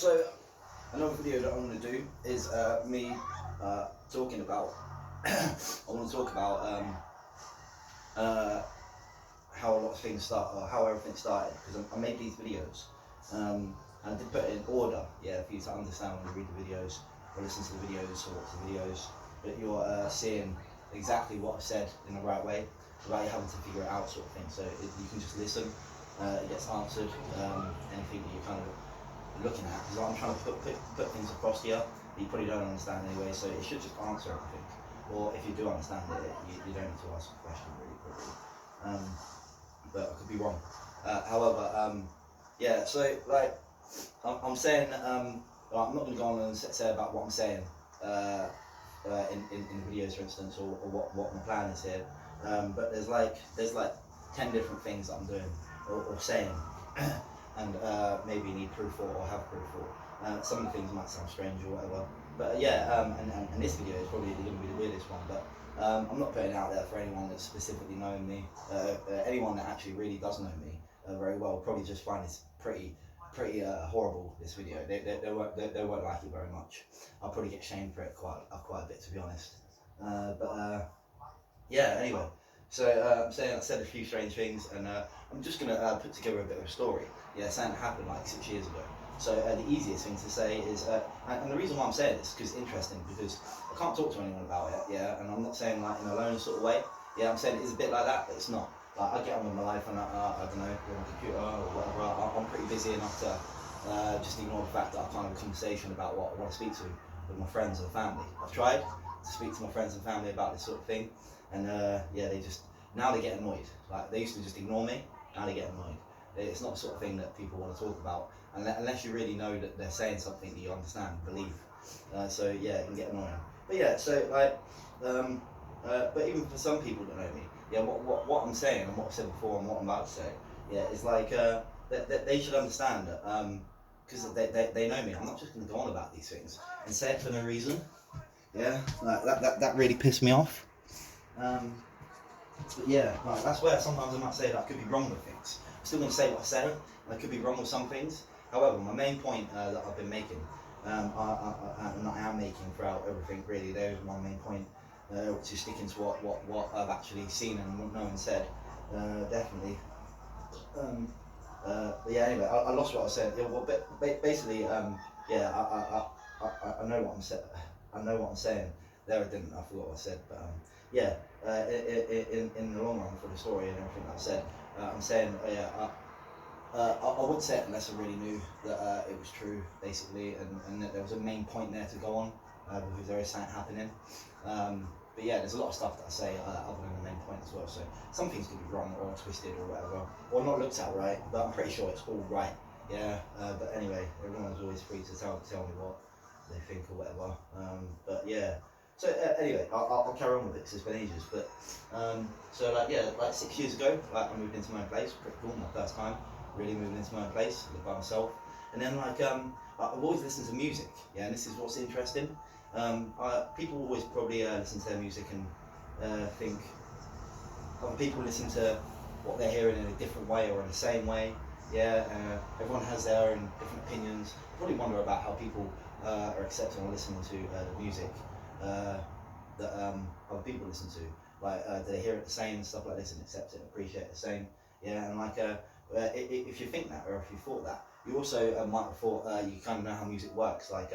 So another video that I'm going to do is me talking about. I want to talk about how a lot of things start, or how everything started, because I made these videos. And I did put it in order, yeah, for you to understand when you read the videos or listen to the videos or watch the videos, that you're seeing exactly what I've said in the right way, without you having to figure it out, sort of thing. So you can just listen. It gets answered. Anything that you're kind of looking at, because I'm trying to put things across here that you probably don't understand anyway, so it should just answer everything. Or if you do understand it, you don't need to ask a question, really, probably. But I could be wrong. However, yeah, so like I'm saying, well, I'm not going to go on and say about what I'm saying in the videos, for instance, or what my plan is here. But there's like 10 different things that I'm doing or saying, and maybe need proof for or have proof for. Some of the things might sound strange or whatever. But yeah, and this video is probably going to be the weirdest one, but I'm not putting it out there for anyone that's specifically known me. Anyone that actually really does know me very well probably just find this pretty horrible, this video. They won't like it very much. I'll probably get shamed for it quite a bit, to be honest. Yeah, anyway. So I'm saying I said a few strange things, and I'm just going to put together a bit of a story. Yeah, something that happened like 6 years ago. So the easiest thing to say is, and the reason why I'm saying this, because it's interesting, because I can't talk to anyone about it, yeah, and I'm not saying like in a lone sort of way, yeah, I'm saying it is a bit like that, but it's not. Like, I get on with my life and I don't know, with my computer or whatever, I'm pretty busy enough to just ignore the fact that I can't have a conversation about what I want to speak to with my friends and family. I've tried to speak to my friends and family about this sort of thing, and yeah, now they get annoyed. Like, they used to just ignore me, now they get annoyed. It's not the sort of thing that people want to talk about, unless you really know that they're saying something that you understand, believe. So yeah, it can get annoying. But yeah, so like, but even for some people that know me, yeah, what I'm saying and what I've said before and what I'm about to say, yeah, is like that they should understand that because they know me. I'm not just going to go on about these things and say it for no reason. Yeah, like that really pissed me off. But yeah, like, that's where sometimes I might say that I could be wrong with things. I'm still going to say what I say, and I could be wrong with some things. However, my main point that I've been making, and I am making throughout everything really, there's my main point, which is sticking to what I've actually seen and known and said, definitely. But yeah, anyway, I lost what I was saying. Yeah, well, basically, yeah, I know what I'm saying. I know what I'm saying. There, I didn't. I forgot what I said. But yeah, in the long run for the story and everything that I said, I'm saying, yeah, I wouldn't say it unless I really knew that it was true, basically, and that there was a main point there to go on, because there is something happening. But yeah, there's a lot of stuff that I say other than the main point as well. So some things could be wrong or twisted or whatever, or not looked at right, but I'm pretty sure it's all right. Yeah. But anyway, everyone's always free to tell me what they think or whatever. But yeah. So anyway, I'll carry on with it because it's been ages. But so like, yeah, like 6 years ago, like, I moved into my own place. Pretty cool, my first time really moving into my own place, live by myself. And then like I've always listened to music. Yeah, and this is what's interesting. People always probably listen to their music and think other people listen to what they're hearing in a different way or in the same way. Yeah, everyone has their own different opinions. I probably wonder about how people are accepting or listening to the music that other people listen to. Like, do they hear it the same and stuff like this and accept it and appreciate it the same? Yeah, and like if you think that, or if you thought that, you also might have thought you kind of know how music works. Like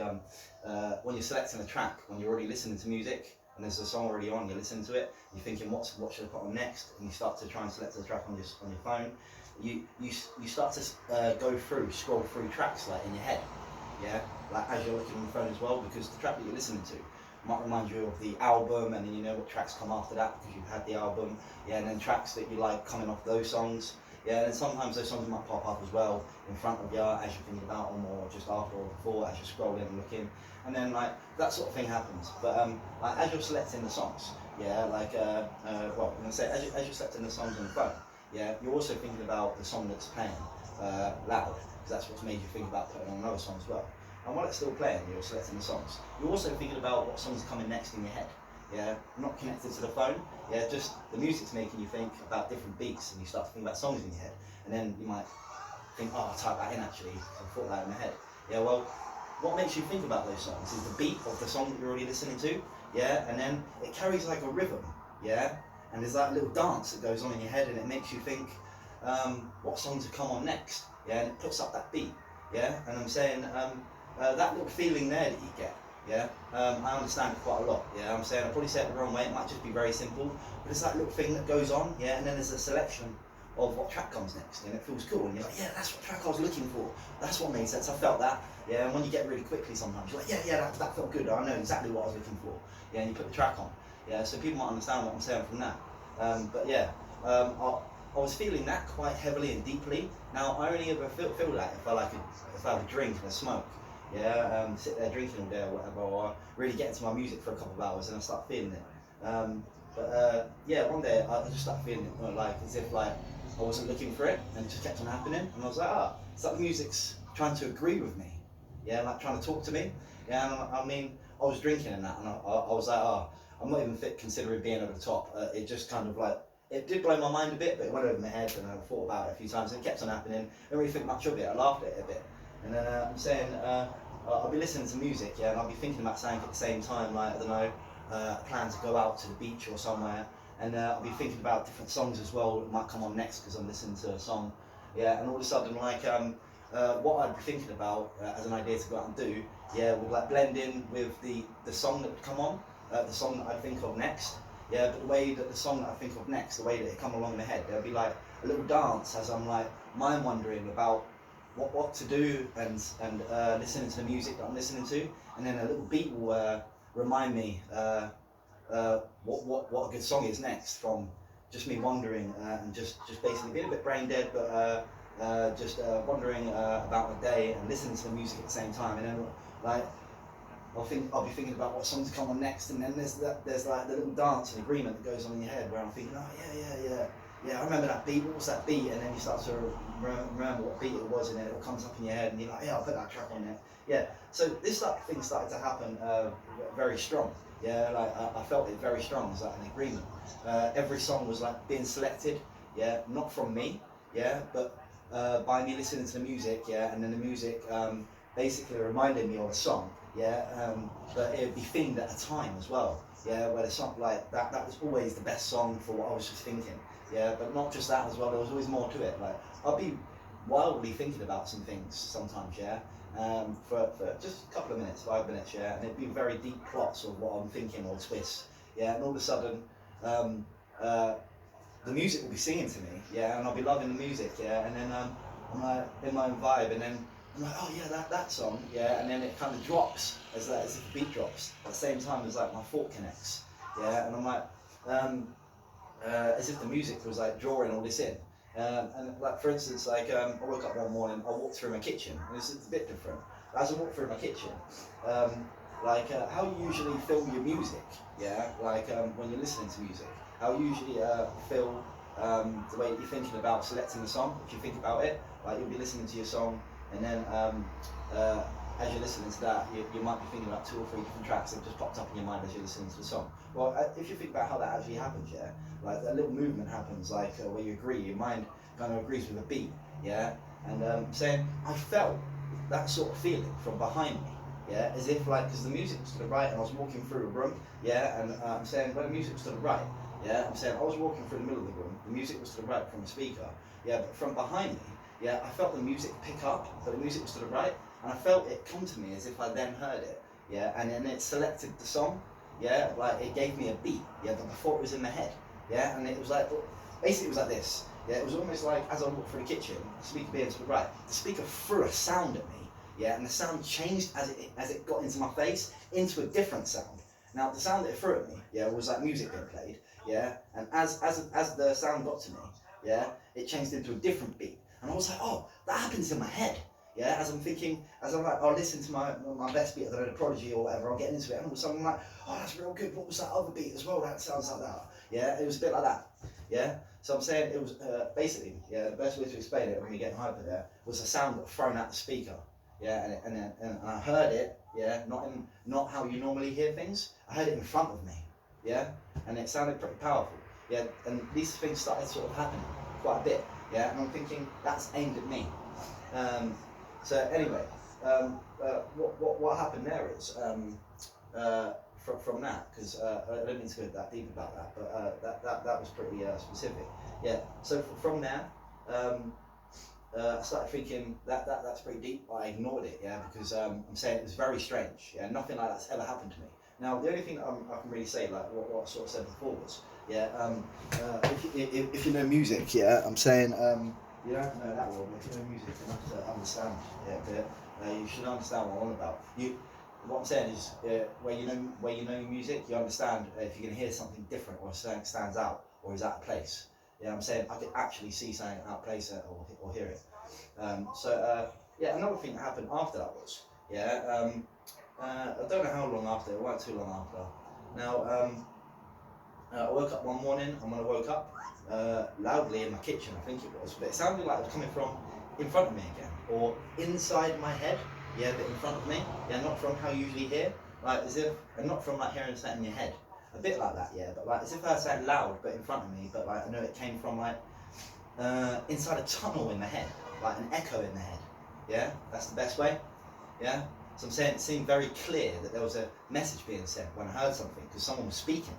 when you're selecting a track, when you're already listening to music and there's a song already on, you're listening to it, you're thinking what should I put on next, and you start to try and select the track on your phone. You start to scroll through tracks like in your head, yeah, like as you're looking on the phone as well, because the track that you're listening to might remind you of the album, and then you know what tracks come after that because you've had the album, yeah, and then tracks that you like coming off those songs. Yeah, and sometimes those songs might pop up as well in front of you as you're thinking about them, or just after or before as you're scrolling and looking, and then like that sort of thing happens. But like as you're selecting the songs, yeah, like well, I'm gonna say as you're selecting the songs on the phone, yeah, you're also thinking about the song that's playing loud, because that's what's made you think about putting on another song as well. And while it's still playing, you're selecting the songs. You're also thinking about what songs are coming next in your head. Yeah, not connected to the phone. Yeah, just the music's making you think about different beats, and you start to think about songs in your head. And then you might think, oh, I'll type that in actually, 'cause I thought that in my head. Yeah, well, what makes you think about those songs is the beat of the song that you're already listening to, yeah, and then it carries like a rhythm, yeah, and there's that little dance that goes on in your head, and it makes you think what songs have come on next, yeah, and it puts up that beat, yeah, and I'm saying that little feeling there that you get, yeah, I understand it quite a lot, yeah, I'm saying I probably say it the wrong way, it might just be very simple, but it's that little thing that goes on, yeah, and then there's a selection of what track comes next, and it feels cool, and you're like, yeah, that's what track I was looking for, that's what made sense, I felt that, yeah, and when you get really quickly sometimes, you're like, yeah, that felt good, I know exactly what I was looking for, yeah, and you put the track on, yeah, so people might understand what I'm saying from that, but yeah, I was feeling that quite heavily and deeply. Now, I only ever feel that if I have a drink and a smoke, yeah, sit there drinking all day or whatever, or really get into my music for a couple of hours and I start feeling it. Yeah, one day I just started feeling it, like as if like I wasn't looking for it, and it just kept on happening, and I was like, it's like the music's trying to agree with me, yeah, like trying to talk to me, yeah, and I mean, I was drinking and that, and I was like, I'm not even fit considering being over the top. It just kind of like, it did blow my mind a bit, but it went over my head, and I thought about it a few times, and it kept on happening. I didn't really think much of it. I laughed at it a bit, and then I'm saying I'll be listening to music, yeah, and I'll be thinking about something at the same time, like I don't know, plan to go out to the beach or somewhere, and I'll be thinking about different songs as well that might come on next because I'm listening to a song, yeah, and all of a sudden like what I'd be thinking about as an idea to go out and do, yeah, would like blend in with the song that would come on, the song that I'd think of next. Yeah, but the way that the song that I think of next, the way that it come along in my head, there'll be like a little dance as I'm like mind wandering about what to do and listening to the music that I'm listening to, and then a little beat will remind me what a good song is next from just me wandering and just basically being a bit brain dead, but just wondering about my day and listening to the music at the same time, and then like I'll be thinking about what songs come on next, and then there's like the little dance and agreement that goes on in your head where I'm thinking, yeah, I remember that beat. What was that beat? And then you start to remember what beat it was, and then it all comes up in your head, and you're like, yeah, I'll put that track on there. Yeah. So this thing started to happen very strong. Yeah, like I felt it very strong. It was like an agreement. Every song was like being selected. Yeah, not from me. Yeah, but by me listening to the music. Yeah, and then the music basically reminded me of a song. Yeah, but it would be themed at a time as well. Yeah, where the song like that was always the best song for what I was just thinking. Yeah, but not just that as well. There was always more to it. Like I'll be wildly thinking about some things sometimes. Yeah, for just a couple of minutes, 5 minutes. Yeah, and it'd be very deep plots of what I'm thinking or twists. Yeah, and all of a sudden, the music will be singing to me. Yeah, and I'll be loving the music. Yeah, and then I'm like in my own vibe, and then I'm like, oh yeah, that song, yeah, and then it kind of drops as if the beat drops at the same time as like my thought connects, yeah, and I'm like, as if the music was like drawing all this in, and like for instance, like I woke up one morning, I walked through my kitchen, and it's a bit different. As I walk through my kitchen, how you usually feel your music, yeah, like when you're listening to music, how you usually feel the way that you're thinking about selecting the song. If you think about it, like you'll be listening to your song. And then as you're listening to that, you might be thinking about 2 or 3 different tracks that just popped up in your mind as you're listening to the song. Well, if you think about how that actually happens, yeah, like that little movement happens, like where you agree, your mind kind of agrees with a beat, yeah. And saying, I felt that sort of feeling from behind me, yeah, as if like, because the music was to the right and I was walking through a room, yeah, and I'm saying when the music was to the right, yeah, I'm saying I was walking through the middle of the room, the music was to the right from the speaker, yeah, but from behind me, yeah, I felt the music pick up, but the music was to the right, and I felt it come to me as if I then heard it, yeah, and then it selected the song, yeah, like it gave me a beat, yeah, but before it was in my head, yeah, and it was like, basically it was like this, yeah, it was almost like as I walked through the kitchen, the speaker being to the right, the speaker threw a sound at me, yeah, and the sound changed as it got into my face, into a different sound. Now the sound that it threw at me, yeah, was like music being played, yeah, and as the sound got to me, yeah, it changed into a different beat. And I was like, oh, that happens in my head. Yeah, as I'm thinking, as I'm like, I'll listen to my best beat, I don't know, the Prodigy or whatever, I'm getting into it, and all of a sudden I'm like, oh, that's real good, what was that other beat as well, that sounds like that. Yeah, it was a bit like that. Yeah, so I'm saying it was basically, yeah, the best way to explain it when you're getting hyper there was a sound that was thrown out the speaker. Yeah, and I heard it, yeah, not how you normally hear things, I heard it in front of me, yeah, and it sounded pretty powerful. Yeah, and these things started sort of happening quite a bit. Yeah, and I'm thinking that's aimed at me. So anyway, what happened there is from that, because I don't mean to go that deep about that, but that was pretty specific. Yeah. So from there, I started thinking that's pretty deep. I ignored it, yeah, because I'm saying it was very strange. Yeah, nothing like that's ever happened to me. Now, the only thing I can really say, like what I sort of said before, was, yeah, if you know music, yeah, I'm saying you don't have to know that well, but if you know music, you have to understand, yeah, but you should understand what I'm on about. What I'm saying is, where you know your music, you understand if you can hear something different or something stands out or is out of place. Yeah, I'm saying I could actually see something out of place or hear it. Yeah, another thing that happened after that was, yeah, I don't know how long after, it wasn't too long after. Now, I woke up one morning, and when I woke up, loudly in my kitchen, I think it was, but it sounded like it was coming from in front of me again, or inside my head, yeah, but in front of me, yeah, not from how you usually hear, like as if, and not from like hearing something in your head, a bit like that, yeah, but like as if I heard something loud, but in front of me, but like I know it came from like inside a tunnel in the head, like an echo in the head, yeah, that's the best way, yeah. So I'm saying it seemed very clear that there was a message being sent when I heard something, because someone was speaking.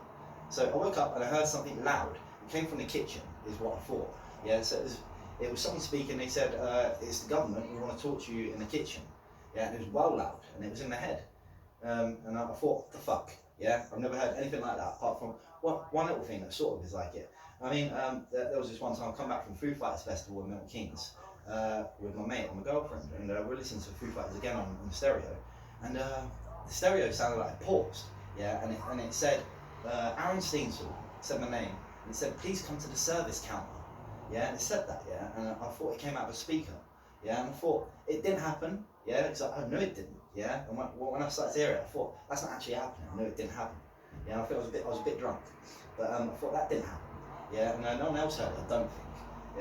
So I woke up and I heard something loud. It came from the kitchen, is what I thought. Yeah, so it was someone speaking. They said, it's the government, we want to talk to you in the kitchen. Yeah, and it was well loud, and it was in the head. And I thought, what the fuck? Yeah, I've never heard anything like that, apart from one little thing that sort of is like it. I mean, there was this one time I come back from Foo Fighters Festival in Milton Keynes with my mate and my girlfriend, and we're listening to Foo Fighters again on the stereo, and the stereo sounded like it paused, yeah, and it said, Aaron Steensel said my name, and it said, please come to the service counter, yeah, and it said that, yeah, and I thought it came out of a speaker, yeah, and I thought, it didn't happen, yeah, because I knew it didn't, yeah, and when I started to hear it, I thought, that's not actually happening, I knew it didn't happen, yeah, and I thought I was a bit drunk, but I thought that didn't happen, yeah, and no one else heard it, I don't think,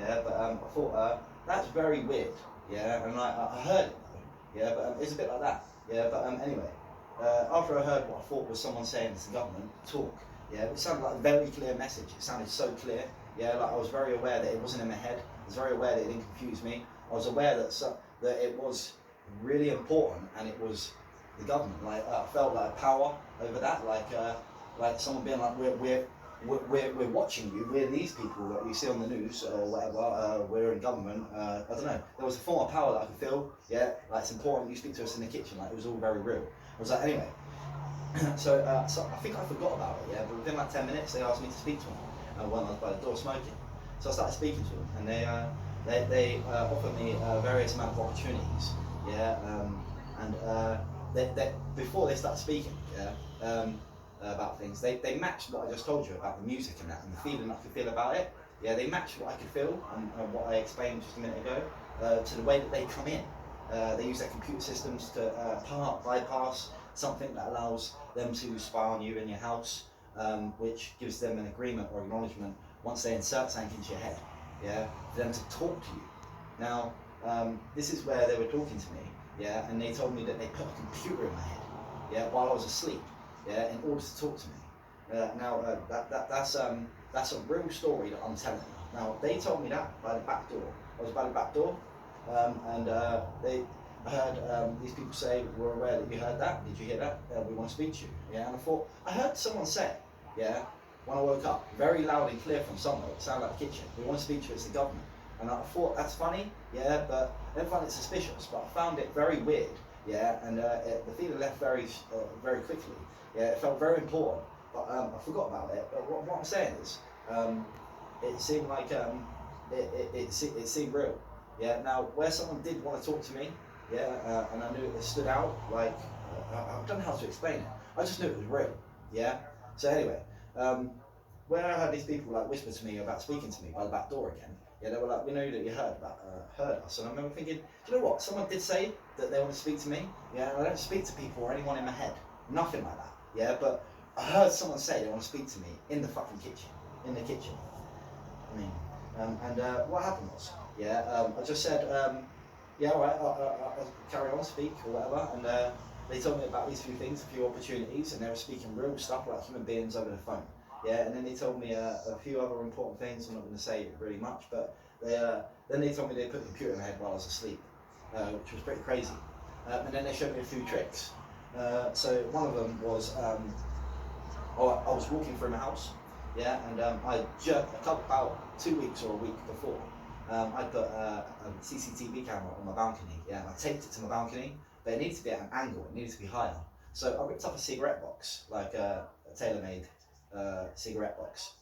yeah, but I thought, that's very weird, yeah, and I heard it though, yeah, but it's a bit like that, yeah, but anyway, after I heard what I thought was someone saying to the government, talk, yeah, it sounded like a very clear message, it sounded so clear, yeah, like I was very aware that it wasn't in my head, I was very aware that it didn't confuse me, I was aware that it was really important, and it was the government, like I felt like power over that, like someone being like, we're watching you, we're these people that you see on the news or whatever, we're in government, I don't know, there was a form of power that I could feel, yeah, like it's important you speak to us in the kitchen, like it was all very real. I was like, anyway, so I think I forgot about it, yeah, but within like 10 minutes they asked me to speak to them when I was by the door smoking. So I started speaking to them, and they offered me various amount of opportunities, yeah, and they before they started speaking, yeah, about things, they matched what I just told you about the music and that, and the feeling I could feel about it, yeah, they matched what I could feel and what I explained just a minute ago to the way that they come in. They use their computer systems to bypass something that allows them to spy on you in your house, which gives them an agreement or acknowledgement once they insert something into your head, yeah, for them to talk to you. Now, this is where they were talking to me, yeah, and they told me that they put a computer in my head, yeah, while I was asleep, yeah, in order to talk to me. That's a real story that I'm telling you. Now, they told me that by the back door. I was by the back door, and I heard these people say, we're aware that you heard that, did you hear that? We want to speak to you, yeah, and I thought, I heard someone say, yeah, when I woke up, very loud and clear from somewhere, it sounded like the kitchen, we want to speak to you, it's the government. And I thought, that's funny, yeah, but I didn't find it suspicious, but I found it very weird, yeah, and the feeling left very quickly, yeah, it felt very important, but I forgot about it, but what I'm saying is, it seemed like, it seemed real, yeah, now, where someone did want to talk to me, yeah, and I knew it stood out, like, I don't know how to explain it, I just knew it was real, yeah, so anyway, when I heard these people like whisper to me about speaking to me by the back door again, yeah, they were like, we know that you heard us, and I remember thinking, do you know what, someone did say that they want to speak to me, yeah, I don't speak to people or anyone in my head, nothing like that, yeah, but I heard someone say they want to speak to me in the fucking kitchen, I mean, what happened was, yeah, I just said, yeah, alright, I'll carry on, speak, or whatever, and they told me about these few things, a few opportunities, and they were speaking real stuff like human beings over the phone. Yeah, and then they told me a few other important things. I'm not going to say really much, but then they told me they put the computer in my head while I was asleep, which was pretty crazy. and then they showed me a few tricks. So one of them was I was walking through my house, yeah, and about 2 weeks or a week before, I put a CCTV camera on my balcony, yeah, and I taped it to my balcony, but it needed to be at an angle, it needed to be higher. So I ripped up a cigarette box, like a tailor-made cigarette box,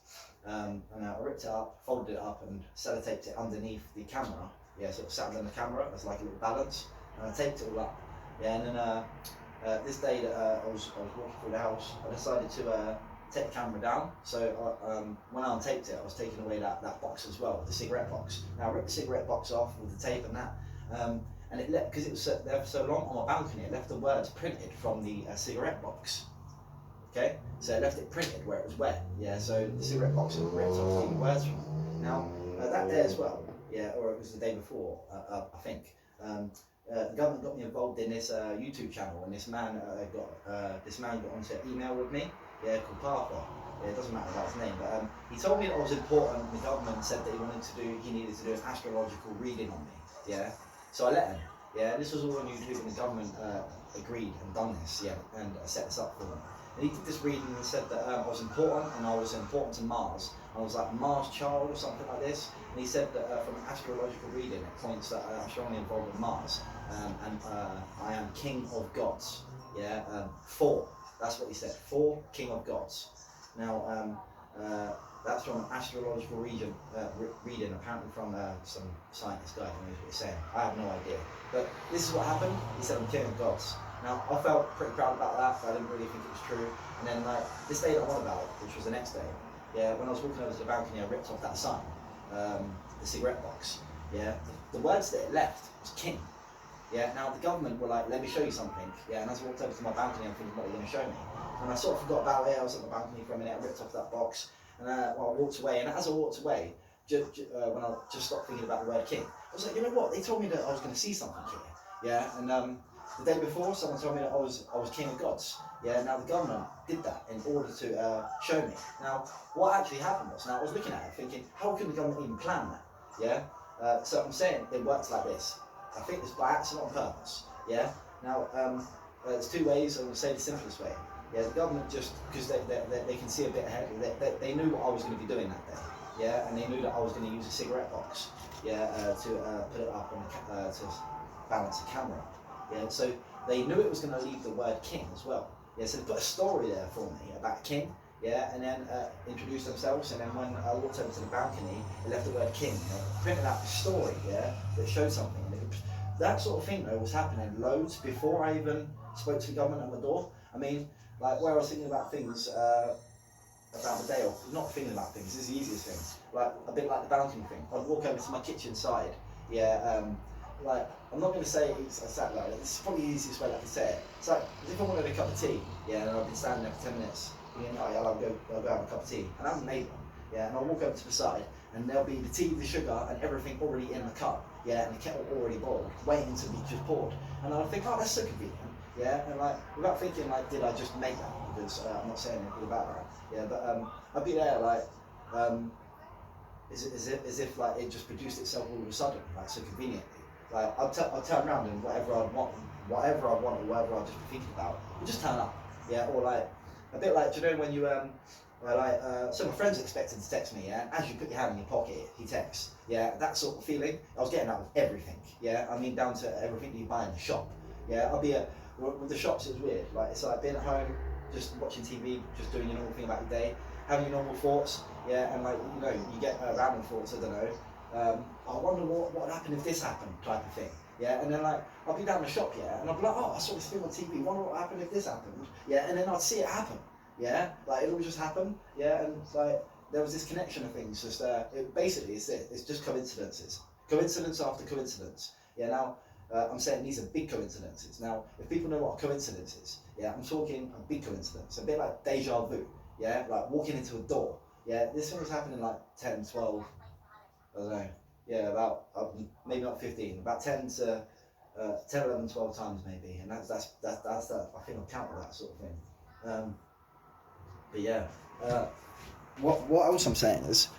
and I ripped it up, folded it up, and sellotaped it underneath the camera, yeah, sort of sat under the camera as like a little balance, and I taped it all up, yeah, and then this day that I was walking through the house, I decided to take the camera down. So when I untaped it, I was taking away that box as well, the cigarette box. Now I ripped the cigarette box off with the tape and that, and it left, because it was there for so long on my balcony, it left the words printed from the cigarette box. Okay, so it left it printed where it was wet. Yeah, so the cigarette box had ripped off a few words from it. Now that day as well, yeah, or it was the day before, I think. The government got me involved in this YouTube channel, and this man got onto email with me, yeah, called Parker. Yeah, it doesn't matter about his name, but he told me that I was important. The government said that he needed to do an astrological reading on me, yeah. So I let him, yeah. This was all on YouTube, and the government agreed and done this, yeah, and set this up for me. And he did this reading and said that I was important, and I was important to Mars. I was like Mars child or something like this. And he said that from an astrological reading, it points that I'm strongly involved with Mars. And I am king of gods, yeah, 4, that's what he said, 4 king of gods. Now, that's from an astrological reading, apparently from some scientist guy who knows what he's saying. I have no idea. But this is what happened. He said I'm king of gods. Now, I felt pretty proud about that, but I didn't really think it was true. And then, like, this day that I'm on about, which was the next day, yeah, when I was walking over to the balcony, I ripped off that sign, the cigarette box, yeah. The words that it left was king. Yeah, now the government were like, let me show you something. Yeah, and as I walked over to my balcony, I'm thinking, what are you going to show me? And I sort of forgot about it. I was at my balcony for a minute, I ripped off that box, and I walked away. And as I walked away, when I just stopped thinking about the word king, I was like, you know what? They told me that I was going to see something here. Yeah, and the day before, someone told me that I was king of gods. Yeah, now the government did that in order to show me. Now, what actually happened was, now I was looking at it thinking, how can the government even plan that? Yeah, so I'm saying it works like this. I think it's by accident on purpose, yeah? Now, there's 2 ways, I'm going to say the simplest way. Yeah, the government just, because they can see a bit ahead, they knew what I was going to be doing that day, yeah? And they knew that I was going to use a cigarette box, yeah, to put it up on to balance the camera, yeah? So they knew it was going to leave the word king as well, yeah? So they put a story there for me about king, yeah, and then introduced themselves, and then when I walked over to the balcony, they left the word king, printed out the story, yeah, that showed something. That sort of thing though was happening loads before I even spoke to the government at my door. I mean, like where I was thinking about things about the day, or not thinking about things, this is the easiest thing, like a bit like the balcony thing. I'd walk over to my kitchen side, yeah, like, I'm not going to say it's exactly like that, this is probably the easiest way I can say it. It's like, as if I wanted a cup of tea, yeah, and I've been standing there for 10 minutes, thinking, oh yeah, I'll go have a cup of tea, and I haven't made one, yeah, and I'll walk over to the side, and there'll be the tea, the sugar, and everything already in the cup, yeah, and the kettle already boiled, waiting to be just poured, and I'll think, oh, that's so convenient, yeah, and like, without thinking, like, did I just make that, because I'm not saying anything about that, yeah, but I'd be there, like, as if like, it just produced itself all of a sudden, like, so conveniently. Like, I'll turn around and whatever I want or whatever I'll just be thinking about, will just turn up, yeah, or like, a bit like, do you know when you, so my friend's expecting to text me, yeah, as you put your hand in your pocket, he texts, yeah, that sort of feeling, I was getting that with everything, yeah, I mean, down to everything that you buy in the shop, yeah, I'll be with the shops, it was weird, like, it's like being at home, just watching TV, just doing your normal thing about your day, having your normal thoughts, yeah, and like, you know, you get random thoughts, I don't know, I wonder what would happen if this happened, type of thing. Yeah, and then like, I'll be down the shop, yeah, and I'll be like, oh, I saw this thing on TV, wonder what would happen if this happened, yeah, and then I'd see it happen, yeah, like, it would just happen, yeah, and like, there was this connection of things, just, basically, it's just coincidences, coincidence after coincidence, yeah, now, I'm saying these are big coincidences. Now, if people know what a coincidence is, yeah, I'm talking a big coincidence, a bit like deja vu, yeah, like walking into a door, yeah, this thing was happening like 10, 12, I don't know, yeah, about, maybe not 15, about 10 to 10, 11, 12 times maybe, and that's I think I'll count that sort of thing. But yeah, what else I'm saying is,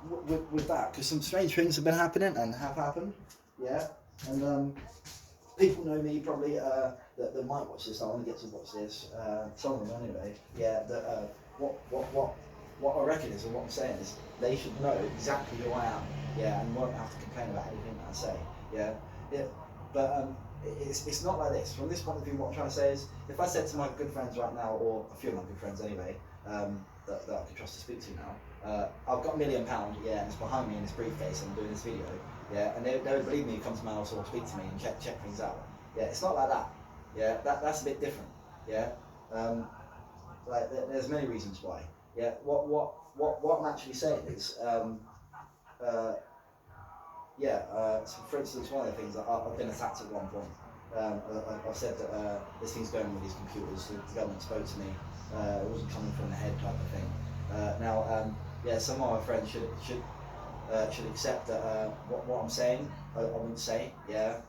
with that, because some strange things have been happening and have happened, yeah, and people know me probably that might watch this. I want to get to watch this. Some of them anyway. Yeah. That what I reckon is, and what I'm saying is, they should know exactly who I am. Yeah, and won't have to complain about anything that I say. Yeah. Yeah. But it's not like this. From this point of view, what I'm trying to say is, if I said to my good friends right now, or a few of my good friends anyway, that I could trust to speak to now, I've got £1 million, yeah, and it's behind me in this briefcase, and I'm doing this video, yeah, and they would believe me, come to my house or speak to me and check things out. Yeah, it's not like that. Yeah, that's a bit different. Yeah, like there's many reasons why. Yeah, what I'm actually saying is, so for instance, one of the things, I've been attacked at one point. I've said that this thing's going with these computers. The government spoke to me. It wasn't coming from the head, type of thing. Some of my friends should accept that what I'm saying, I wouldn't say. Yeah,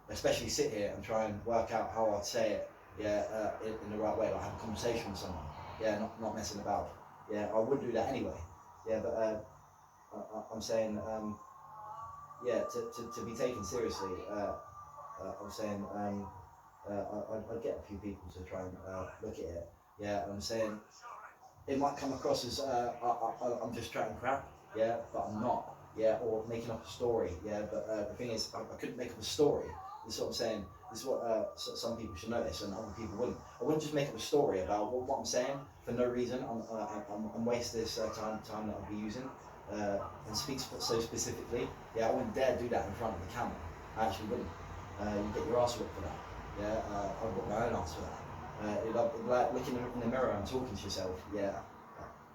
especially sit here and try and work out how I'd say it. Yeah, in the right way, like have a conversation with someone. Yeah, not messing about. Yeah, I would do that anyway. Yeah, but I'm saying. To be taken seriously, I'm saying I'd get a few people to try and look at it. Yeah, and I'm saying it might come across as I'm just chatting crap. Yeah, but I'm not. Yeah, or making up a story. Yeah, but the thing is, I couldn't make up a story. This is what I'm saying. This is what some people should notice, and other people wouldn't. I wouldn't just make up a story about what I'm saying for no reason. I'm wasting this time that I'll be using. And speak so specifically. Yeah, I wouldn't dare do that in front of the camera. I actually wouldn't. You get your ass whipped for that. Yeah, I've got my own ass for that. It'd like looking in the mirror and talking to yourself. Yeah,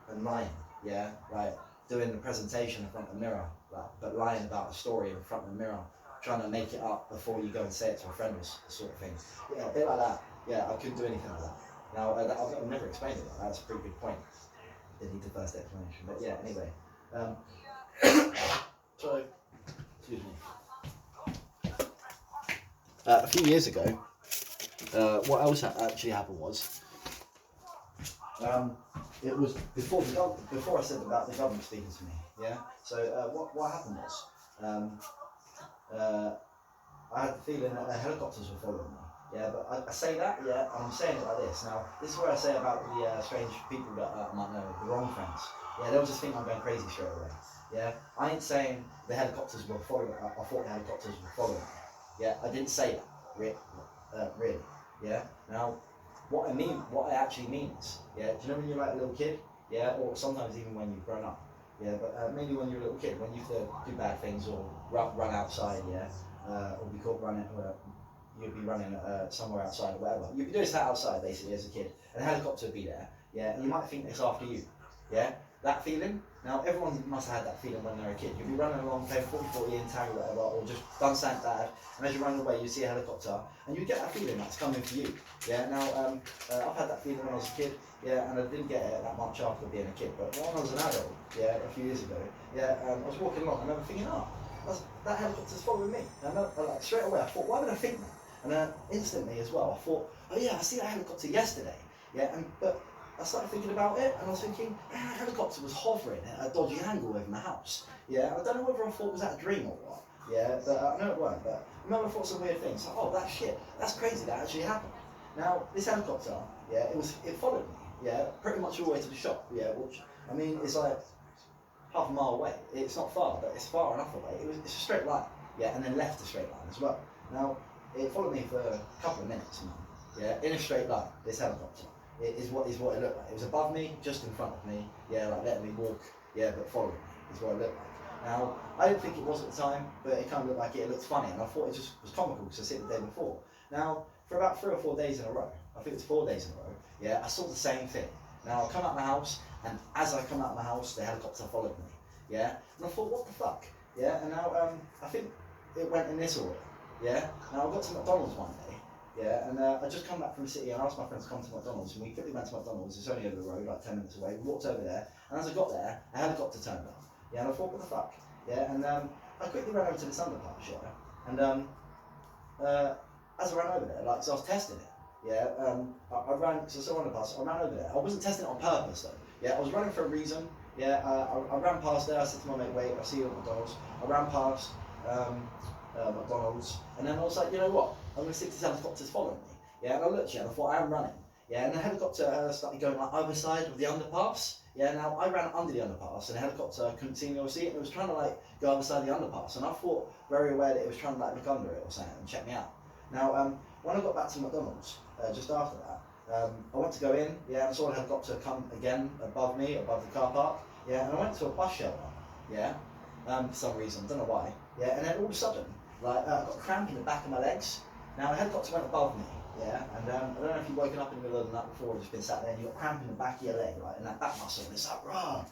and lying. Yeah, like doing the presentation in front of the mirror, but lying about the story in front of the mirror, trying to make it up before you go and say it to a friend, or sort of thing. Yeah, a bit like that. Yeah, I couldn't do anything like that. Now, I've never explained it like that. That's a pretty good point. Didn't need the first explanation, but yeah. Anyway. So, excuse me. A few years ago, what else actually happened was, it was before I said about the government speaking to me. Yeah. So what happened was, I had the feeling that the helicopters were following me. Yeah, but I say that, yeah, and I'm saying it like this. Now, this is where I say about the strange people that I might know, the wrong friends. Yeah, they'll just think I'm going crazy straight away. Yeah, I ain't saying the helicopters were following. I thought the helicopters were following me. Yeah, I didn't say that. Really. Yeah. Now, what I actually mean is, yeah. Do you know when you're like a little kid? Yeah, or sometimes even when you've grown up. Yeah, but mainly when you're a little kid, when you do bad things or run outside. Yeah, or be caught running. You'd be running somewhere outside or whatever. You'd be doing that outside basically as a kid, and a helicopter would be there. Yeah, and you might think it's after you. Yeah. That feeling, now everyone must have had that feeling when they're a kid. You'll be running along, playing 40-40 in tag or whatever, or just done something bad, and as you're running away, you see a helicopter, and you get that feeling that's coming for you. Yeah, now, I've had that feeling when I was a kid, yeah, and I didn't get it that much after being a kid, but when I was an adult, yeah, a few years ago, yeah, I was walking along, and I remember thinking, that helicopter's following me. And like, straight away, I thought, why would I think that? And instantly as well, I thought, oh yeah, I see that helicopter yesterday, yeah, but I started thinking about it, and I was thinking, a helicopter was hovering at a dodgy angle over my house. Yeah, I don't know whether I thought was that a dream or what. Yeah, but I know it weren't. But I remember I thought some weird things. Like, oh, that shit, that's crazy. That actually happened. Now this helicopter, yeah, it followed me. Yeah, pretty much all the way to the shop. Yeah, which I mean, it's like half a mile away. It's not far, but it's far enough away. It's a straight line. Yeah, and then left a straight line as well. Now it followed me for a couple of minutes. Yeah, in a straight line. This helicopter. It is what it looked like. It was above me, just in front of me, yeah, like letting me walk, yeah, but following me is what it looked like. Now, I didn't think it was at the time, but it kind of looked like it looked funny, and I thought it just was comical because I seen it the day before. Now, for about 3 or 4 days in a row, I think it's 4 days in a row, yeah, I saw the same thing. Now, I come out of my house, and as I come out of my house, the helicopter followed me, yeah, and I thought, what the fuck, yeah, and now, I think it went in this order, yeah. Now, I got to McDonald's one day. Yeah, and I just come back from the city and I asked my friends to come to McDonald's, and we quickly went to McDonald's. It's only over the road, like 10 minutes away. We walked over there, and as I got there, a helicopter turned up. Yeah, and I thought, what the fuck? Yeah, and I quickly ran over to this underpass, yeah, and as I ran over there, like, so I was testing it. Yeah, I ran, so underpass, I ran over there. I wasn't testing it on purpose though. Yeah, I was running for a reason. Yeah, I ran past there. I said to my mate, wait, I see you at McDonald's. I ran past. McDonald's, and then I was like, you know what? I'm going to see if this helicopter's following me. Yeah, and I looked at it and I thought, I am running. Yeah, and the helicopter started going like either side of the underpass. Yeah, now I ran under the underpass and the helicopter couldn't see me or see it, and it was trying to like go other side of the underpass, and I thought very aware that it was trying to like look under it or something and check me out. Now, when I got back to McDonald's, just after that, I went to go in, yeah, and I saw a helicopter come again above me, above the car park, yeah, and I went to a bus shelter, yeah, for some reason, don't know why, yeah, and then all of a sudden, like, I got a cramp in the back of my legs. Now, the helicopter went above me, yeah, and I don't know if you've woken up in the middle of the night before or just been sat there and you've got cramp in the back of your leg, right, and that back muscle, and it's like, rah,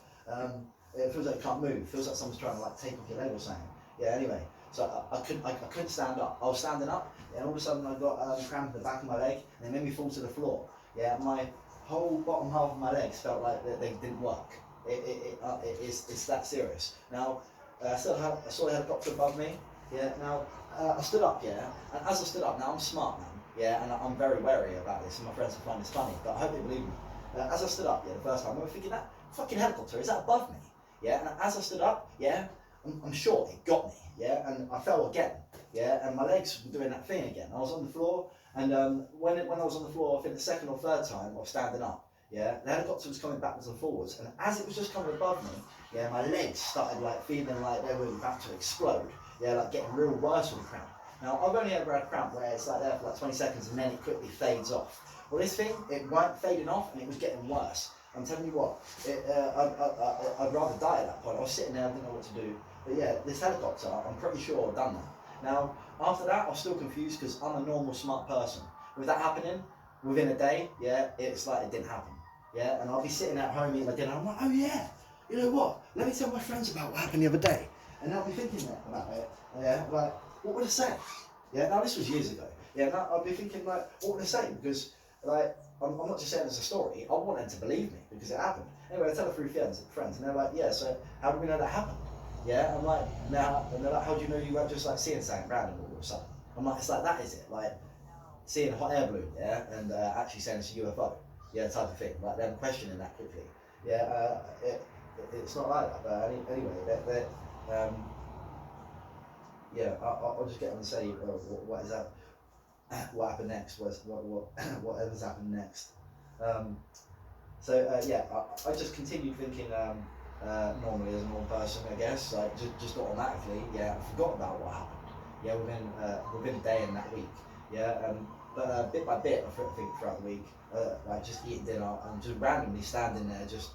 it feels like you can't move, it feels like someone's trying to, like, take off your leg or something, yeah, anyway, so I couldn't stand up, I was standing up, and all of a sudden I got cramp in the back of my leg, and it made me fall to the floor, yeah, my whole bottom half of my legs felt like they didn't work, it's that serious. Now, I saw the helicopter above me, yeah, now, I stood up, yeah, and as I stood up, now I'm smart, man, yeah, and I'm very wary about this, and my friends will find this funny, but I hope they believe me. As I stood up, yeah, the first time, I was thinking, that fucking helicopter, is that above me? Yeah, and as I stood up, yeah, I'm sure it got me, yeah, and I fell again, yeah, and my legs were doing that thing again. I was on the floor, and when I was on the floor, I think the second or third time, I was standing up, yeah, the helicopter was coming backwards and forwards, and as it was just coming above me, yeah, my legs started like feeling like they were about to explode, yeah, like getting real worse with cramp. Now, I've only ever had cramp where it's like there for like 20 seconds and then it quickly fades off. Well, this thing, it weren't fading off and it was getting worse. I'm telling you what, I'd rather die at that point. I was sitting there, I didn't know what to do. But yeah, this helicopter, I'm pretty sure I've done that. Now, after that, I was still confused because I'm a normal, smart person. With that happening, within a day, yeah, it's like it didn't happen. Yeah, and I'll be sitting at home eating my dinner, I'm like, oh yeah, you know what? Let me tell my friends about what happened the other day. And I'll be thinking about it, yeah, like, what would I say? Yeah, now this was years ago. Yeah, now I'll be thinking like, what would I say? Because like, I'm not just saying it's a story. I want them to believe me because it happened. Anyway, I tell it through friends, and they're like, yeah. So how do we know that happened? Yeah, I'm like, now, and they're like, how do you know you weren't just like seeing something random all of a sudden? I'm like, it's like that, is it? Like seeing a hot air balloon, yeah, and actually saying it's a UFO, yeah, type of thing. Like them questioning that quickly. Yeah, it's not like that. But anyway, yeah, I'll just get on and say what is that? What happened next? Whatever's happened next. Yeah, I just continued thinking normally as a normal person, I guess, like just automatically. Yeah, I forgot about what happened. Yeah, within a day and that week. Yeah, but bit by bit, I think throughout the week, like just eating dinner and just randomly standing there, just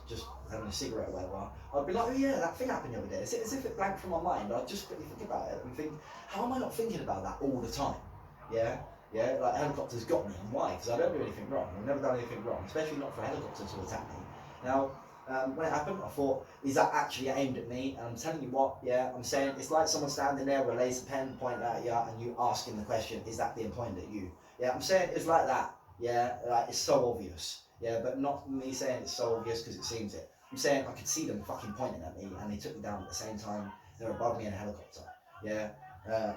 having a cigarette or whatever, I'd be like, oh yeah, that thing happened the other day. As if it blanked from my mind. I'd just quickly think about it and think, how am I not thinking about that all the time? Yeah. Yeah, like helicopters got me, and why? Because I don't do anything wrong. I've never done anything wrong, especially not for a helicopter to attack me. Now, when it happened, I thought, is that actually aimed at me? And I'm telling you what, yeah, I'm saying it's like someone standing there with a laser pen pointing at you, and you asking the question, is that being pointed at you? Yeah, I'm saying it's like that. Yeah, like it's so obvious. Yeah, but not me saying it's so obvious because it seems it. I'm saying I could see them fucking pointing at me, and they took me down at the same time. They were above me in a helicopter. Yeah,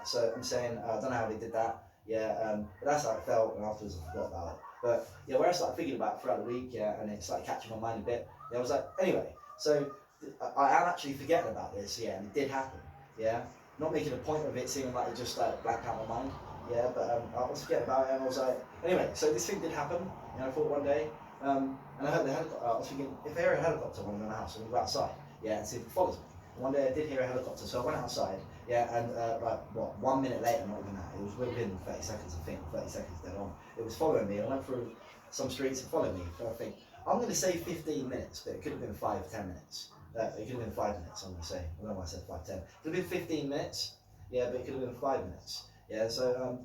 so I'm saying I don't know how they did that. Yeah, but that's how it felt, and afterwards I forgot about it. But yeah, where I started thinking about it throughout the week, yeah, and it started catching my mind a bit. Yeah, I was like, anyway, so I am actually forgetting about this, yeah, and it did happen, yeah. Not making a point of it seeming like it just like blanked out my mind, yeah, but I was forgetting about it, and I was like, anyway, so this thing did happen, you know, I thought one day, and I heard the helicopter. I was thinking, if I hear a helicopter when I'm in the house, I'm gonna go outside, yeah, and see if it follows me. And one day I did hear a helicopter, so I went outside. Yeah, and like, 1 minute later, not even that, it was within 30 seconds, I think, 30 seconds dead on. It was following me. I went through some streets and followed me. So I think, I'm going to say 15 minutes, but it could have been 5, 10 minutes. It could have been 5 minutes, I'm going to say. I don't know why I said 5, 10. It could have been 15 minutes, yeah, but it could have been 5 minutes. Yeah, so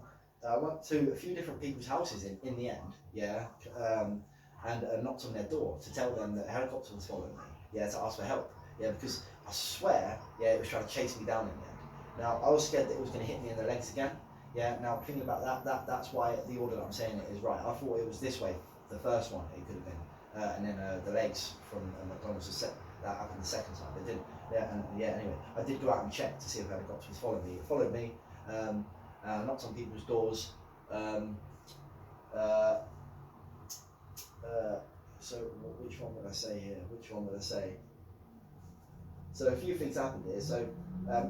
I went to a few different people's houses in the end, yeah, and knocked on their door to tell them that a helicopter was following me, yeah, to ask for help. Yeah, because I swear, yeah, it was trying to chase me down in the end. Now, I was scared that it was going to hit me in the legs again. Yeah, now thinking about that's why the order that I'm saying it is right. I thought it was this way, the first one, it could have been. And then the legs from McDonald's, that happened the second time. It didn't. Yeah, and yeah, anyway, I did go out and check to see if the helicopter was following me. It followed me, knocked on people's doors. So which one would I say here? Which one would I say? So a few things happened here. So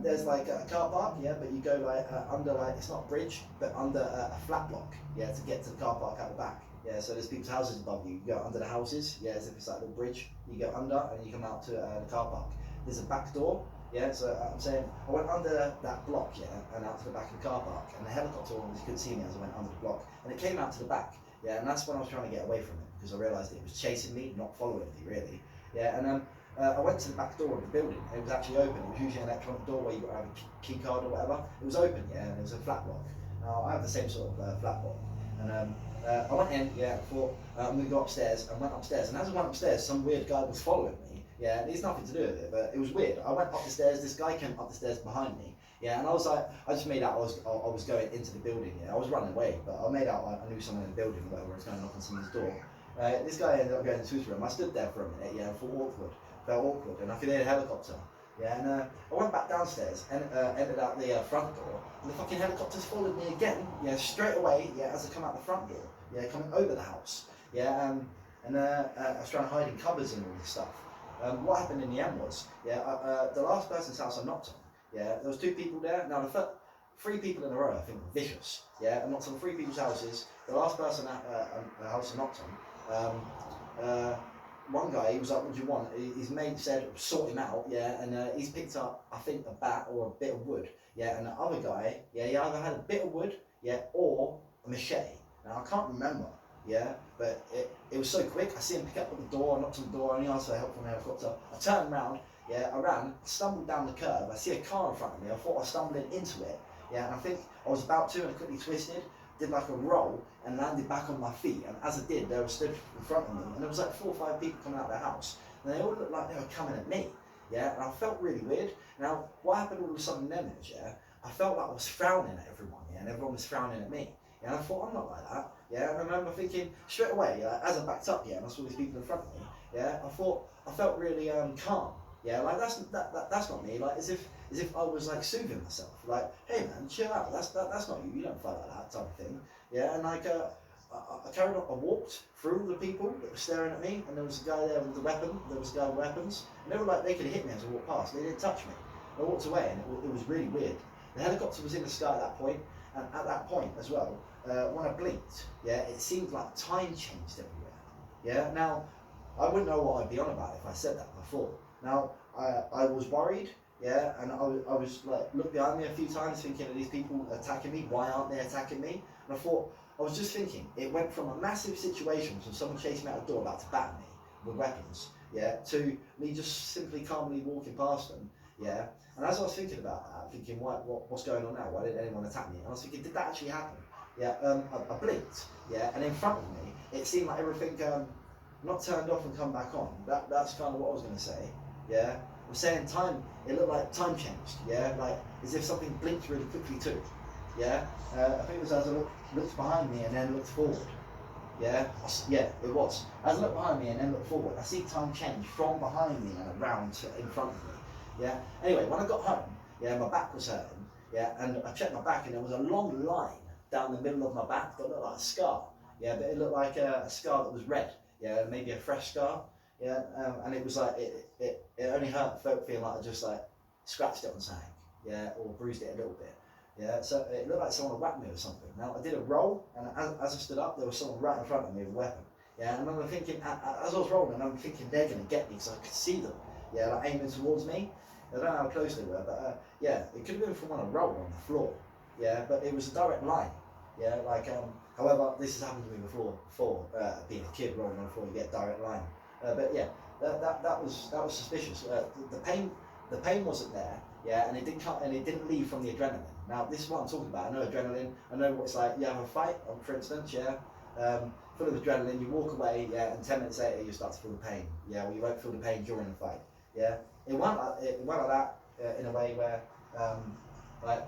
there's like a car park, yeah, but you go like under like it's not a bridge, but under a flat block, yeah, to get to the car park out the back. Yeah, so there's people's houses above you. You go under the houses, yeah, as if it's like a little bridge. You go under and you come out to the car park. There's a back door, yeah. So I'm saying I went under that block, yeah, and out to the back of the car park. And the helicopter obviously couldn't see me as I went under the block, and it came out to the back, yeah. And that's when I was trying to get away from it because I realised it was chasing me, not following me really, yeah. And I went to the back door of the building and it was actually open. It was usually an electronic door where you got to have a key card or whatever. It was open, yeah, and it was a flat block. Now I have the same sort of flat block, and I went in, yeah, thought I'm going to go upstairs, and went upstairs. And as I went upstairs, some weird guy was following me, yeah, and it's nothing to do with it, but it was weird. I went up the stairs, this guy came up the stairs behind me, yeah, and I was like, I just made out I was going into the building, yeah, I was running away, but I made out I knew someone in the building or whatever, I was going to knock on someone's door. This guy ended up going into his room. I stood there for a minute, yeah, felt awkward, and I could hear a helicopter. Yeah, and I went back downstairs and entered out the front door, and the fucking helicopters followed me again, yeah, straight away, yeah, as I come out the front door, yeah, coming over the house, yeah, and I was trying to hide in cupboards and all this stuff. What happened in the end was, yeah, the last person's house I knocked on, yeah, there was 2 people there. Now the 3 people in a row, I think, were vicious, yeah, I knocked on 3 people's houses. The last person at the house I knocked on, one guy, he was like, what do you want? His mate said, sort him out, yeah, and he's picked up, I think, a bat or a bit of wood, yeah, and the other guy, yeah, he either had a bit of wood, yeah, or a machete. Now, I can't remember, yeah, but it was so quick. I see him pick up the door, I knocked on the door, and he asked for help from the helicopter. I turned around, yeah, I ran, stumbled down the curb, I see a car in front of me, I thought I was stumbling into it, yeah, and I think I was about to, and I quickly twisted, did like a roll and landed back on my feet, and as I did, they were stood in front of me, and there was like 4 or 5 people coming out of the house, and they all looked like they were coming at me, yeah, and I felt really weird. Now, what happened all of a sudden then is, yeah, I felt like I was frowning at everyone, yeah, and everyone was frowning at me, yeah, and I thought, I'm not like that, yeah, and I remember thinking straight away, yeah, as I backed up, yeah, and I saw these people in front of me, yeah, I felt really calm, yeah, like that's not me, like as if I was like soothing myself, like, hey man, chill out, that's not you don't fight like that type of thing, yeah, and like I carried on, I walked through the people that were staring at me, and there was a guy there with a weapon, there was a guy with weapons, and they were like, they could have hit me as I walked past, they didn't touch me. I walked away, and it was really weird. The helicopter was in the sky at that point, and at that point as well, when I blinked, yeah, it seemed like time changed everywhere, yeah. Now, I wouldn't know what I'd be on about if I said that before. Now, I was worried, yeah, and I was like, looked behind me a few times thinking, are these people attacking me? Why aren't they attacking me? And I was just thinking, it went from a massive situation, from someone chasing me out the door about to bat me with weapons, yeah, to me just simply calmly walking past them, yeah. And as I was thinking about that, thinking, what's going on now? Why didn't anyone attack me? And I was thinking, did that actually happen? Yeah, I blinked, yeah, and in front of me, it seemed like everything not turned off and come back on. That's kind of what I was going to say, yeah. I'm saying time, it looked like time changed, yeah, like as if something blinked really quickly too, yeah. I think it was as I looked behind me and then looked forward, yeah, it was. As I looked behind me and then looked forward, I see time change from behind me and around to in front of me, yeah. Anyway, when I got home, yeah, my back was hurting, yeah, and I checked my back and there was a long line down the middle of my back that looked like a scar, yeah, but it looked like a scar that was red, yeah, maybe a fresh scar. Yeah, and it was like it only felt feeling like I just like scratched it on something, yeah, or bruised it a little bit, yeah. So it looked like someone had whacked me or something. Now I did a roll, and as I stood up, there was someone right in front of me with a weapon, yeah. And I'm thinking, as I was rolling, I'm thinking they're gonna get me because I could see them, yeah, like aiming towards me. I don't know how close they were, but yeah, it could have been from when I rolled on the floor, yeah. But it was a direct line, yeah. Like however, this has happened to me before being a kid rolling on the floor, you get a direct line. But yeah, that was suspicious. The pain wasn't there, yeah, and it didn't leave from the adrenaline. Now this is what I'm talking about. I know adrenaline. I know what it's like. You have a fight, for instance, yeah, full of adrenaline. You walk away, yeah, and 10 minutes later you start to feel the pain, yeah, or you won't feel the pain during the fight, yeah. It went like that in a way where, like,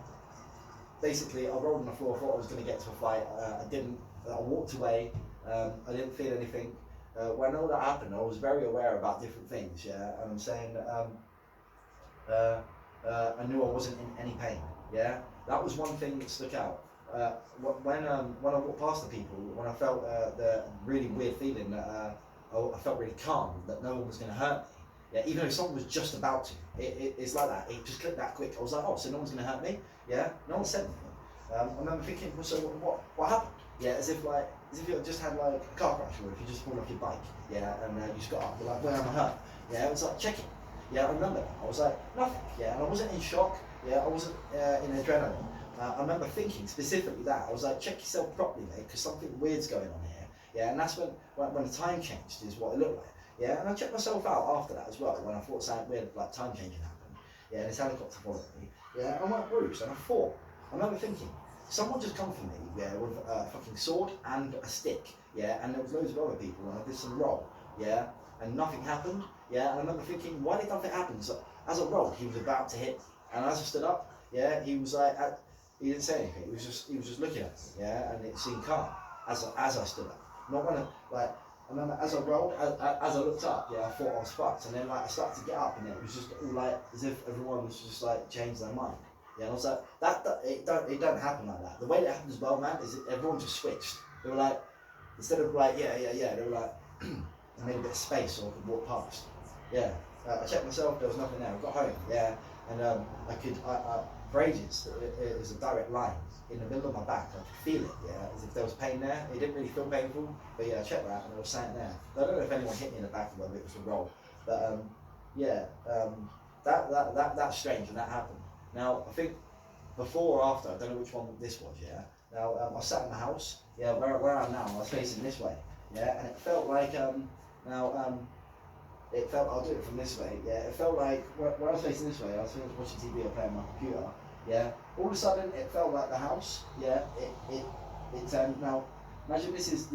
basically I rolled on the floor, thought I was going to get to a fight. I didn't. I walked away. I didn't feel anything. When all that happened, I was very aware about different things, yeah, and I'm saying that I knew I wasn't in any pain, yeah. That was one thing that stuck out. When I walked past the people, when I felt the really weird feeling that I felt really calm, that no one was going to hurt me, Yeah, even though someone was just about to. It's like that. It just clicked that quick. I was like, oh, so no one's going to hurt me? Yeah, no one said anything. I remember thinking, well, so what happened? Yeah, as if you just had like a car crash, or if you just fallen off your bike. Yeah, and you just got up. You're like, where am I hurt? Yeah, it was like, check it. Yeah, I remember that. I was like, nothing. Yeah, and I wasn't in shock. Yeah, I wasn't in adrenaline. I remember thinking specifically that. I was like, check yourself properly, mate, because something weird's going on here. Yeah, and that's when the time changed, is what it looked like. Yeah, and I checked myself out after that as well, when I thought something weird, like time changing happened. Yeah, and this helicopter followed me. Yeah, and I went bruised, and I remember thinking, someone just come for me, yeah, with a fucking sword and a stick. Yeah, and there was loads of other people, and I did some roll. Yeah, and nothing happened. Yeah, and I remember thinking, why did nothing happen? So as I rolled, he was about to hit, and as I stood up, yeah, he was like, he didn't say anything. He was just looking at me, yeah, and it seemed calm as I stood up. Not when I remember as I rolled, as I looked up, yeah, I thought I was fucked, and then like I started to get up, and it was just all like as if everyone was just like changed their mind. Yeah, and I was like, it don't happen like that. The way that happened as well, man, is everyone just switched. They were like, instead of like yeah, they were like, I made a bit of space so I could walk past. Yeah, I checked myself, there was nothing there. I got home, yeah, and I for ages, it was a direct line in the middle of my back. I could feel it, yeah, as if there was pain there. It didn't really feel painful, but yeah, I checked that and there was something there. I don't know if anyone hit me in the back or whether it was a roll, but that's strange, and that happened. Now, I think before or after, I don't know which one this was, yeah. Now, I sat in the house, yeah, where I am now, I was facing this way, yeah, and it felt like, I'll do it from this way, yeah, it felt like, where I was facing this way, I was watching TV or playing my computer, yeah, all of a sudden, it felt like the house, yeah, now, imagine this is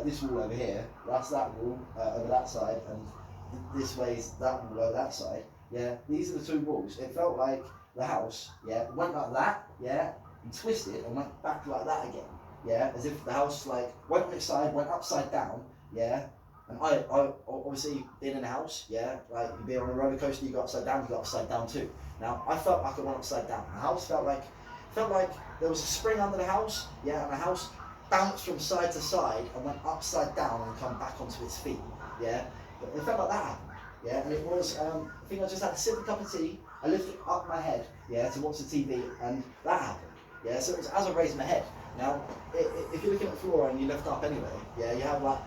this wall over here, that's that wall over that side, and this way is that wall over that side, yeah, these are the two walls. It felt like the house, yeah, went like that, yeah, and twisted and went back like that again, yeah, as if the house like went on its side, went upside down, yeah, and I obviously being in a house, yeah, like you be on a roller coaster, you go upside down too. Now I felt like I went upside down. The house felt like there was a spring under the house, yeah, and the house bounced from side to side and went upside down and come back onto its feet, yeah, but it felt like that happened, yeah, and it was, I think I just had a sip of cup of tea. I lifted up my head, yeah, to watch the TV, and that happened, yeah. So it was as I raised my head. Now, if you're looking at the floor and you lift up anyway, yeah, you have like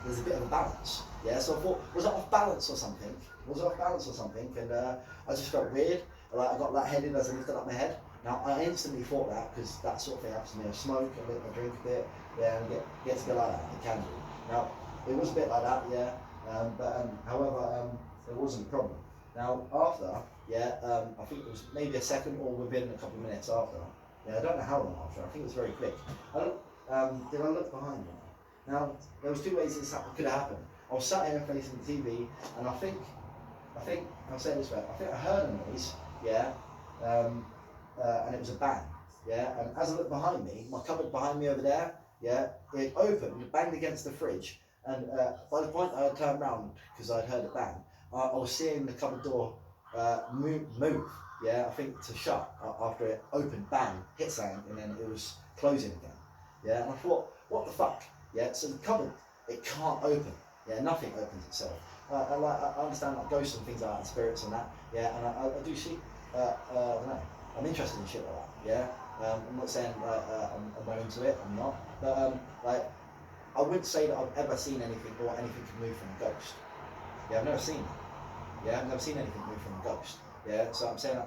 there's a bit of a balance, yeah. So I thought, was it off balance or something? And I just felt weird. Like I got lightheaded as I lifted up my head. Now I instantly thought that because that sort of thing happens to me. I smoke, I drink a bit, yeah, and it gets a bit like that. It can do. Now it was a bit like that, yeah. However, it wasn't a problem. Now after. Yeah, I think it was maybe a second or within a couple of minutes after. Yeah, I don't know how long after. I think it was very quick. Did I look behind me? Now, there was two ways this could have happened. I was sat here facing the TV, and I think, I'll say it this way, I think I heard a noise, yeah, and it was a bang, yeah, and as I looked behind me, my cupboard behind me over there, yeah, it opened, it banged against the fridge, and by the point I had turned round, because I'd heard it bang, I was seeing the cupboard door move, yeah, I think to shut after it opened, bang, hit something, and then it was closing again, yeah, and I thought, what the fuck, yeah, so the cupboard, it can't open, yeah, nothing opens itself. I understand like ghosts and things like that, and spirits and that, yeah, and I do see, I don't know, I'm interested in shit like that, yeah, I'm not saying I'm well into it, I'm not, but like, I wouldn't say that I've ever seen anything or anything can move from a ghost, yeah, I've never seen it. Yeah, I've never seen anything move from a ghost. Yeah, so I'm saying I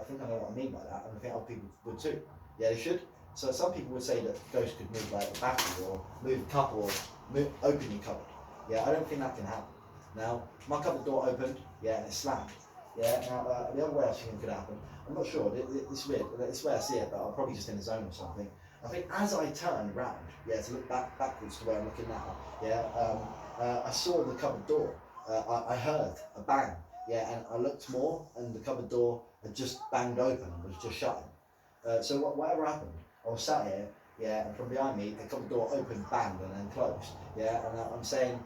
think I know what I mean by that, and I think other people would too. Yeah, they should. So some people would say that ghosts could move like a battery or move a cup or open your cupboard. Yeah, I don't think that can happen. Now, my cupboard door opened, yeah, and it slammed. Yeah, now the other way I think it could happen, I'm not sure, it's weird, it's the way I see it, but I'm probably just in the zone or something. I think as I turned around, yeah, to look backwards to where I'm looking now, yeah, I saw the cupboard door. I heard a bang, yeah, and I looked more, and the cupboard door had just banged open and was just shutting. So whatever happened, I was sat here, yeah, and from behind me, the cupboard door opened, banged, and then closed, yeah, and I'm saying,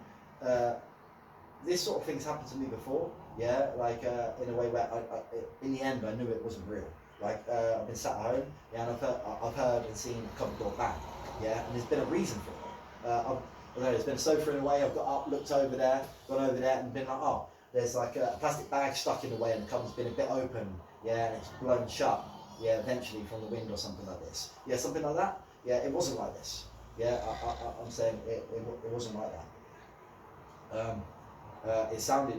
this sort of thing's happened to me before, yeah, like in a way where in the end I knew it wasn't real. Like I've been sat at home, yeah, and I've heard and seen a cupboard door bang, yeah, and there's been a reason for it. There's been a sofa in a way, I've got up, looked over there, gone over there, and been like, oh, there's like a plastic bag stuck in the way and the cover's been a bit open, yeah, and it's blown shut, yeah, eventually from the wind or something like this. Yeah, something like that. Yeah, it wasn't like this. Yeah, I'm saying it wasn't like that. It sounded